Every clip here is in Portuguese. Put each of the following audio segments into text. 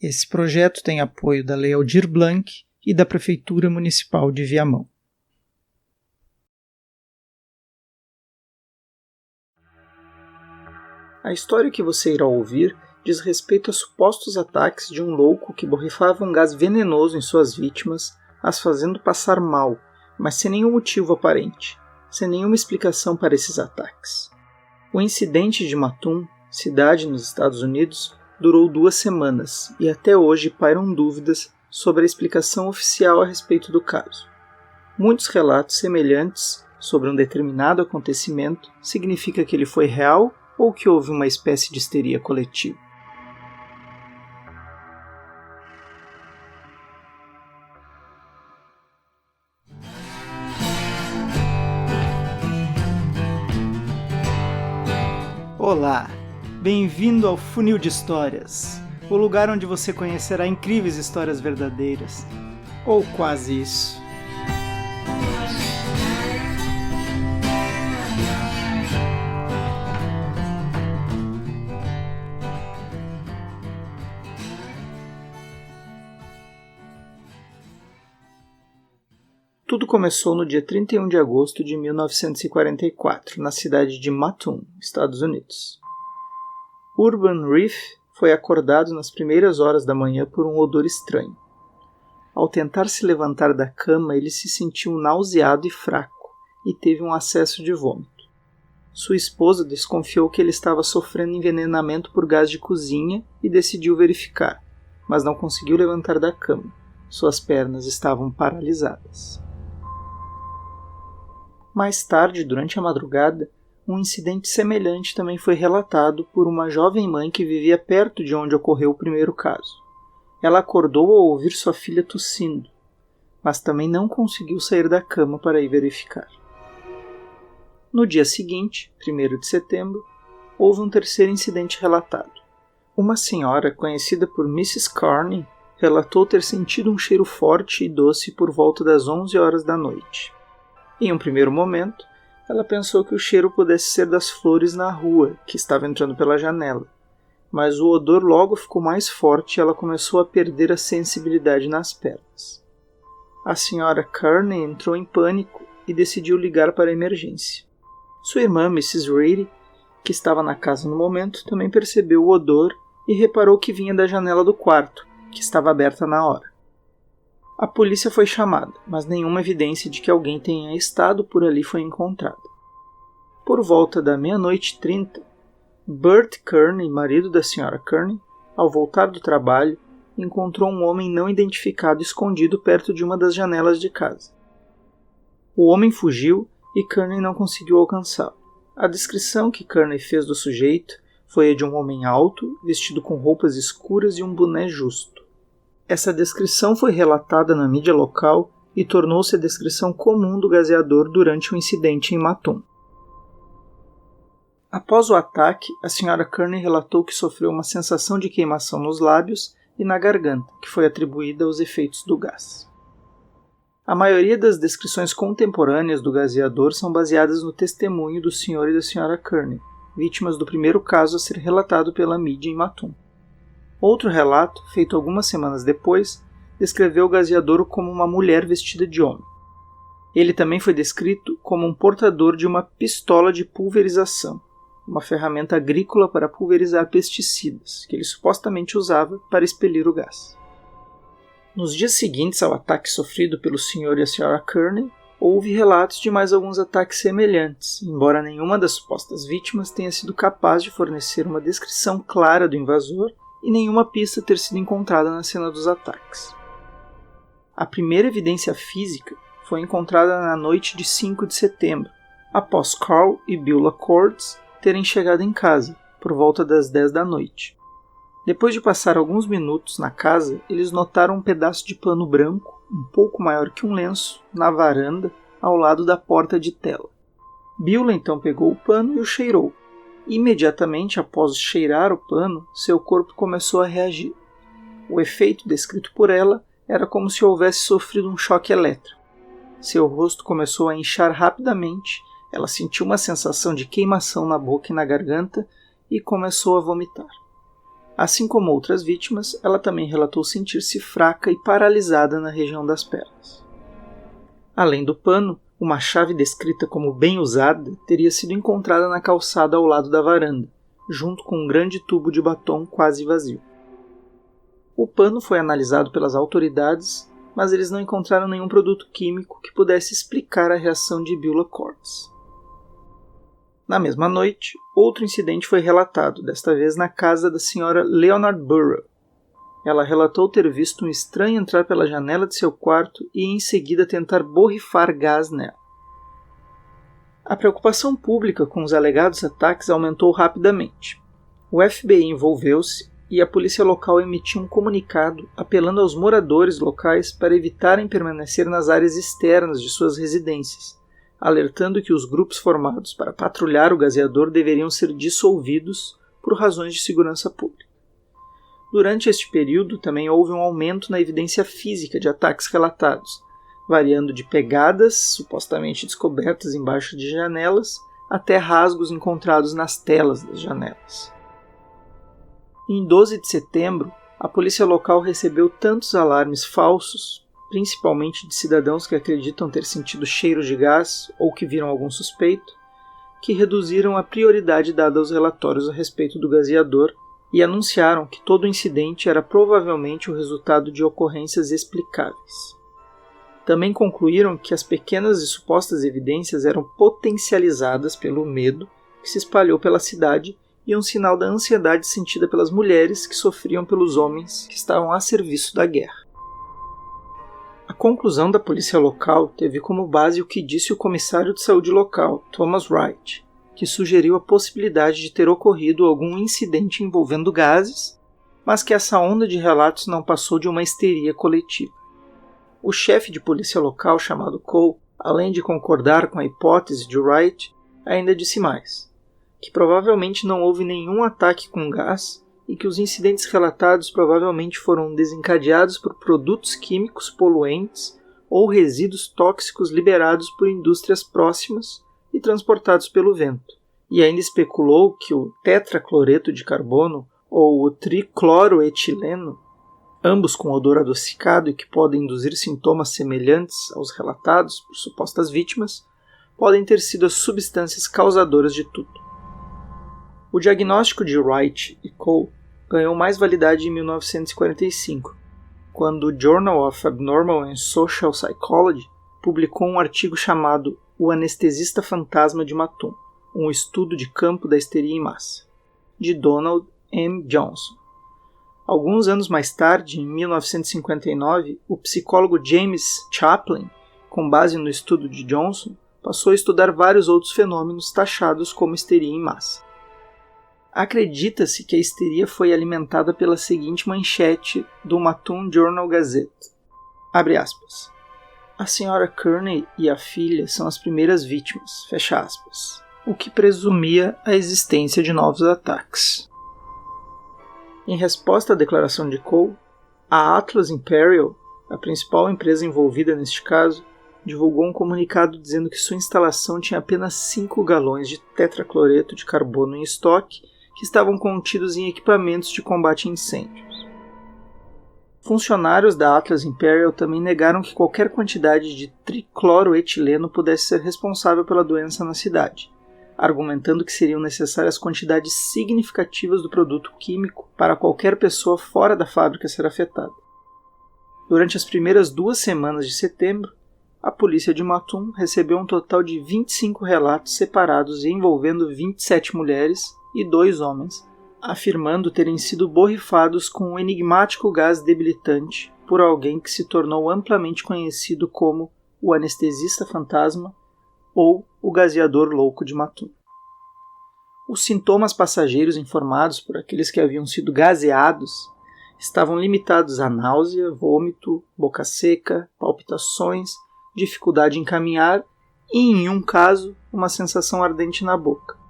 Esse projeto tem apoio da Lei Aldir Blanc e da Prefeitura Municipal de Viamão. A história que você irá ouvir diz respeito a supostos ataques de um louco que borrifava um gás venenoso em suas vítimas, as fazendo passar mal, mas sem nenhum motivo aparente, sem nenhuma explicação para esses ataques. O incidente de Mattoon, cidade nos Estados Unidos, durou 2 semanas e até hoje pairam dúvidas sobre a explicação oficial a respeito do caso. Muitos relatos semelhantes sobre um determinado acontecimento significa que ele foi real ou que houve uma espécie de histeria coletiva. Olá, bem-vindo ao Funil de Histórias, o lugar onde você conhecerá incríveis histórias verdadeiras, ou quase isso. Tudo começou no dia 31 de agosto de 1944, na cidade de Mattoon, Estados Unidos. Urban Reef foi acordado nas primeiras horas da manhã por um odor estranho. Ao tentar se levantar da cama, ele se sentiu nauseado e fraco, e teve um acesso de vômito. Sua esposa desconfiou que ele estava sofrendo envenenamento por gás de cozinha e decidiu verificar, mas não conseguiu levantar da cama. Suas pernas estavam paralisadas. Mais tarde, durante a madrugada, um incidente semelhante também foi relatado por uma jovem mãe que vivia perto de onde ocorreu o primeiro caso. Ela acordou ao ouvir sua filha tossindo, mas também não conseguiu sair da cama para ir verificar. No dia seguinte, 1º de setembro, houve um terceiro incidente relatado. Uma senhora, conhecida por Mrs. Carney, relatou ter sentido um cheiro forte e doce por volta das 11 horas da noite. Em um primeiro momento, ela pensou que o cheiro pudesse ser das flores na rua, que estava entrando pela janela. Mas o odor logo ficou mais forte e ela começou a perder a sensibilidade nas pernas. A senhora Carney entrou em pânico e decidiu ligar para a emergência. Sua irmã, Mrs. Reedy, que estava na casa no momento, também percebeu o odor e reparou que vinha da janela do quarto, que estava aberta na hora. A polícia foi chamada, mas nenhuma evidência de que alguém tenha estado por ali foi encontrada. Por volta da 00:30, Bert Kearney, marido da Sra. Kearney, ao voltar do trabalho, encontrou um homem não identificado escondido perto de uma das janelas de casa. O homem fugiu e Kearney não conseguiu alcançá-lo. A descrição que Kearney fez do sujeito foi a de um homem alto, vestido com roupas escuras e um boné justo. Essa descrição foi relatada na mídia local e tornou-se a descrição comum do gaseador durante o incidente em Mattoon. Após o ataque, a Sra. Kearney relatou que sofreu uma sensação de queimação nos lábios e na garganta, que foi atribuída aos efeitos do gás. A maioria das descrições contemporâneas do gaseador são baseadas no testemunho do Sr. e da Sra. Kearney, vítimas do primeiro caso a ser relatado pela mídia em Mattoon. Outro relato, feito algumas semanas depois, descreveu o gaseador como uma mulher vestida de homem. Ele também foi descrito como um portador de uma pistola de pulverização, uma ferramenta agrícola para pulverizar pesticidas, que ele supostamente usava para expelir o gás. Nos dias seguintes ao ataque sofrido pelo Sr. e a Sra. Kearney, houve relatos de mais alguns ataques semelhantes, embora nenhuma das supostas vítimas tenha sido capaz de fornecer uma descrição clara do invasor e nenhuma pista ter sido encontrada na cena dos ataques. A primeira evidência física foi encontrada na noite de 5 de setembro, após Carl e Bill LaCourts terem chegado em casa, por volta das 10 da noite. Depois de passar alguns minutos na casa, eles notaram um pedaço de pano branco, um pouco maior que um lenço, na varanda, ao lado da porta de tela. Bill então pegou o pano e o cheirou. Imediatamente após cheirar o pano, seu corpo começou a reagir. O efeito descrito por ela era como se houvesse sofrido um choque elétrico. Seu rosto começou a inchar rapidamente, ela sentiu uma sensação de queimação na boca e na garganta e começou a vomitar. Assim como outras vítimas, ela também relatou sentir-se fraca e paralisada na região das pernas. Além do pano, uma chave descrita como bem usada teria sido encontrada na calçada ao lado da varanda, junto com um grande tubo de batom quase vazio. O pano foi analisado pelas autoridades, mas eles não encontraram nenhum produto químico que pudesse explicar a reação de Beulah Cordes. Na mesma noite, outro incidente foi relatado, desta vez na casa da senhora Leonard Burrow. Ela relatou ter visto um estranho entrar pela janela de seu quarto e em seguida tentar borrifar gás nela. A preocupação pública com os alegados ataques aumentou rapidamente. O FBI envolveu-se e a polícia local emitiu um comunicado apelando aos moradores locais para evitarem permanecer nas áreas externas de suas residências, alertando que os grupos formados para patrulhar o gazeador deveriam ser dissolvidos por razões de segurança pública. Durante este período também houve um aumento na evidência física de ataques relatados, variando de pegadas supostamente descobertas embaixo de janelas até rasgos encontrados nas telas das janelas. Em 12 de setembro, a polícia local recebeu tantos alarmes falsos, principalmente de cidadãos que acreditam ter sentido cheiro de gás ou que viram algum suspeito, que reduziram a prioridade dada aos relatórios a respeito do gazeador e anunciaram que todo o incidente era provavelmente o resultado de ocorrências explicáveis. Também concluíram que as pequenas e supostas evidências eram potencializadas pelo medo que se espalhou pela cidade e um sinal da ansiedade sentida pelas mulheres que sofriam pelos homens que estavam a serviço da guerra. A conclusão da polícia local teve como base o que disse o comissário de saúde local, Thomas Wright, que sugeriu a possibilidade de ter ocorrido algum incidente envolvendo gases, mas que essa onda de relatos não passou de uma histeria coletiva. O chefe de polícia local, chamado Cole, além de concordar com a hipótese de Wright, ainda disse mais, que provavelmente não houve nenhum ataque com gás e que os incidentes relatados provavelmente foram desencadeados por produtos químicos poluentes ou resíduos tóxicos liberados por indústrias próximas e transportados pelo vento. E ainda especulou que o tetracloreto de carbono ou o tricloroetileno, ambos com odor adocicado e que podem induzir sintomas semelhantes aos relatados por supostas vítimas, podem ter sido as substâncias causadoras de tudo. O diagnóstico de Wright e Cole ganhou mais validade em 1945, quando o Journal of Abnormal and Social Psychology publicou um artigo chamado O Anestesista Fantasma de Mattoon, um estudo de campo da histeria em massa, de Donald M. Johnson. Alguns anos mais tarde, em 1959, o psicólogo James Chaplin, com base no estudo de Johnson, passou a estudar vários outros fenômenos taxados como histeria em massa. Acredita-se que a histeria foi alimentada pela seguinte manchete do Mattoon Journal Gazette. Abre aspas. A senhora Kearney e a filha são as primeiras vítimas, fecha aspas, o que presumia a existência de novos ataques. Em resposta à declaração de Cole, a Atlas Imperial, a principal empresa envolvida neste caso, divulgou um comunicado dizendo que sua instalação tinha apenas 5 galões de tetracloreto de carbono em estoque que estavam contidos em equipamentos de combate a incêndios. Funcionários da Atlas Imperial também negaram que qualquer quantidade de tricloroetileno pudesse ser responsável pela doença na cidade, argumentando que seriam necessárias quantidades significativas do produto químico para qualquer pessoa fora da fábrica ser afetada. Durante as primeiras 2 semanas de setembro, a polícia de Mattoon recebeu um total de 25 relatos separados envolvendo 27 mulheres e 2 homens, afirmando terem sido borrifados com um enigmático gás debilitante por alguém que se tornou amplamente conhecido como o anestesista fantasma ou o gazeador louco de Mattoon. Os sintomas passageiros informados por aqueles que haviam sido gazeados estavam limitados a náusea, vômito, boca seca, palpitações, dificuldade em caminhar e, em um caso, uma sensação ardente na boca.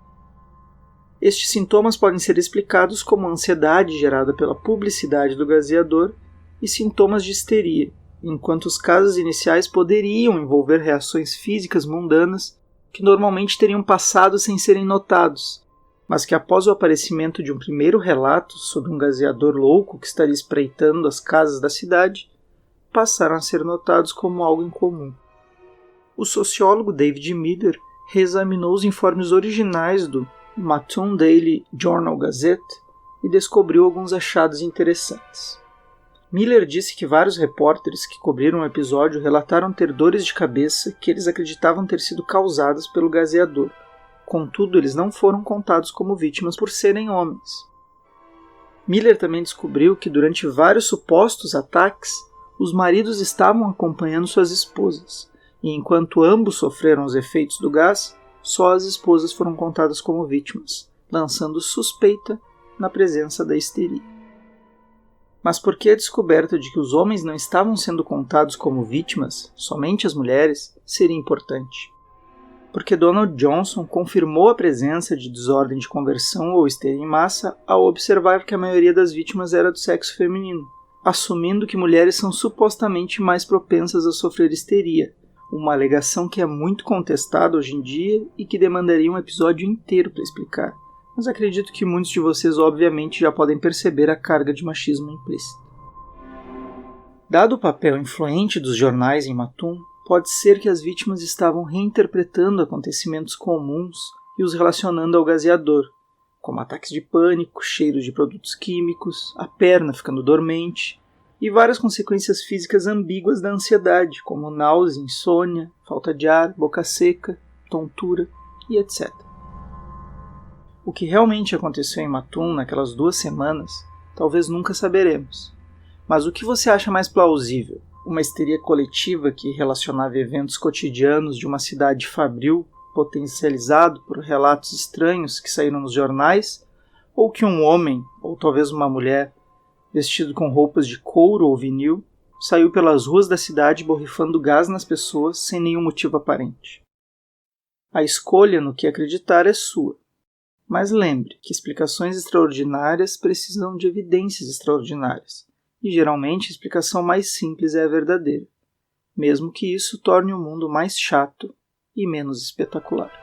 Estes sintomas podem ser explicados como ansiedade gerada pela publicidade do gazeador e sintomas de histeria, enquanto os casos iniciais poderiam envolver reações físicas mundanas que normalmente teriam passado sem serem notados, mas que após o aparecimento de um primeiro relato sobre um gazeador louco que estaria espreitando as casas da cidade, passaram a ser notados como algo incomum. O sociólogo David Miller reexaminou os informes originais do Mattoon Daily Journal-Gazette e descobriu alguns achados interessantes. Miller disse que vários repórteres que cobriram o episódio relataram ter dores de cabeça que eles acreditavam ter sido causadas pelo gazeador. Contudo, eles não foram contados como vítimas por serem homens. Miller também descobriu que durante vários supostos ataques, os maridos estavam acompanhando suas esposas, e enquanto ambos sofreram os efeitos do gás, só as esposas foram contadas como vítimas, lançando suspeita na presença da histeria. Mas por que a descoberta de que os homens não estavam sendo contados como vítimas, somente as mulheres, seria importante? Porque Donald Johnson confirmou a presença de desordem de conversão ou histeria em massa ao observar que a maioria das vítimas era do sexo feminino, assumindo que mulheres são supostamente mais propensas a sofrer histeria, uma alegação que é muito contestada hoje em dia e que demandaria um episódio inteiro para explicar. Mas acredito que muitos de vocês obviamente já podem perceber a carga de machismo implícita. Dado o papel influente dos jornais em Mattoon, pode ser que as vítimas estavam reinterpretando acontecimentos comuns e os relacionando ao gazeador, como ataques de pânico, cheiros de produtos químicos, a perna ficando dormente e várias consequências físicas ambíguas da ansiedade, como náusea, insônia, falta de ar, boca seca, tontura e etc. O que realmente aconteceu em Mattoon naquelas 2 semanas, talvez nunca saberemos. Mas o que você acha mais plausível? Uma histeria coletiva que relacionava eventos cotidianos de uma cidade fabril, potencializado por relatos estranhos que saíram nos jornais, ou que um homem, ou talvez uma mulher, vestido com roupas de couro ou vinil, saiu pelas ruas da cidade borrifando gás nas pessoas sem nenhum motivo aparente? A escolha no que acreditar é sua. Mas lembre que explicações extraordinárias precisam de evidências extraordinárias, e geralmente a explicação mais simples é a verdadeira, mesmo que isso torne o mundo mais chato e menos espetacular.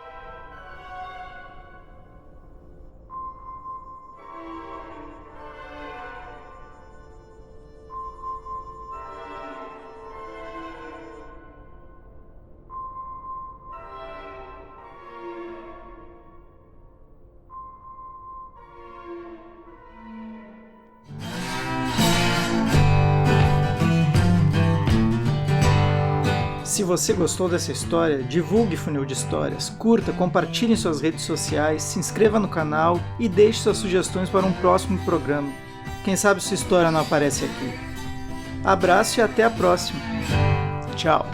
Se você gostou dessa história, divulgue Funil de Histórias, curta, compartilhe em suas redes sociais, se inscreva no canal e deixe suas sugestões para um próximo programa. Quem sabe sua história não aparece aqui. Abraço e até a próxima. Tchau!